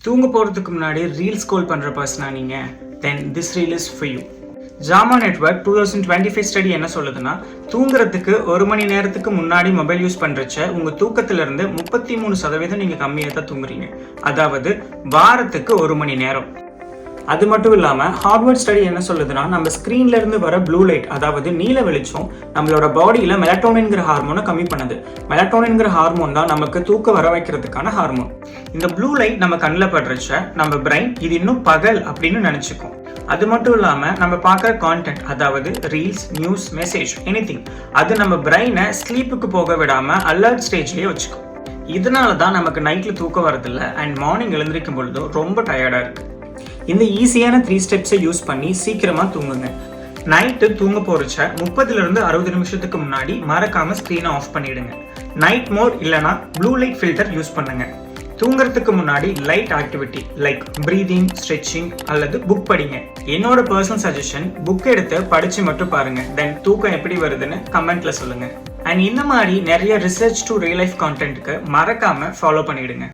தூங்க போகிறதுக்கு முன்னாடி ரீல் ஸ்க்ரோல் பண்ணுற பர்சனா நீங்கள், then this reel is for you. ஜாமா நெட்வொர்க் 2025 ஸ்டடி என்ன சொல்லுதுன்னா, தூங்குறதுக்கு 1 மணி நேரத்துக்கு முன்னாடி மொபைல் யூஸ் பண்ணுறச்ச உங்கள் தூக்கத்திலிருந்து 33% நீங்கள் கம்மியாக தான் தூங்குறீங்க. அதாவது வாரத்துக்கு 1 மணி நேரம். அது மட்டும் இல்லாமல் ஹார்வர்ட் ஸ்டடி என்ன சொல்லுதுன்னா, நம்ம ஸ்க்ரீன்ல இருந்து வர ப்ளூ லைட், அதாவது நீல வெளிச்சம் நம்மளோட பாடியில் மெலட்டோனின்கிற ஹார்மோனை கம்மி பண்ணுது. மெலட்டோனின்கிற ஹார்மோன் தான் நமக்கு தூக்க வர வைக்கிறதுக்கான ஹார்மோன். இந்த ப்ளூ லைட் நம்ம கண்ணில் படுறச்ச நம்ம பிரெயின் இது இன்னும் பகல் அப்படின்னு நினச்சிக்கும். அது மட்டும் இல்லாமல் நம்ம பார்க்குற கான்டென்ட், அதாவது ரீல்ஸ், நியூஸ், மெசேஜ், எனிதிங், அது நம்ம பிரெயினை ஸ்லீப்புக்கு போக விடாமல் அலர்ட் ஸ்டேஜ்லேயே வச்சுக்கும். இதனால தான் நமக்கு நைட்டில் தூக்கம் வரதில்லை அண்ட் மார்னிங் எழுந்திரிக்கும் பொழுதும் ரொம்ப டயர்டாக இருக்குது. இந்த ஈஸியான 3 ஸ்டெப்ஸை யூஸ் பண்ணி சீக்கிரமாக தூங்குங்க. நைட்டு தூங்க போகிறச்ச 30லிருந்து 60 நிமிஷத்துக்கு முன்னாடி மறக்காமல் ஸ்க்ரீனை ஆஃப் பண்ணிவிடுங்க. நைட் மோட் இல்லைனா ப்ளூ லைட் ஃபில்டர் யூஸ் பண்ணுங்க. தூங்குறதுக்கு முன்னாடி light activity like breathing, stretching அல்லது புக் படிங்க. என்னோட பர்சனல் சஜஷன், புக் எடுத்து படித்து மட்டும் பாருங்க. தென் தூக்கம் எப்படி வருதுன்னு கமெண்ட்ல சொல்லுங்க. அண்ட் இந்த மாதிரி நிறைய ரிசர்ச் டு ரியல் லைஃப் கான்டென்ட்க்கு மறக்காம ஃபாலோ பண்ணிடுங்க.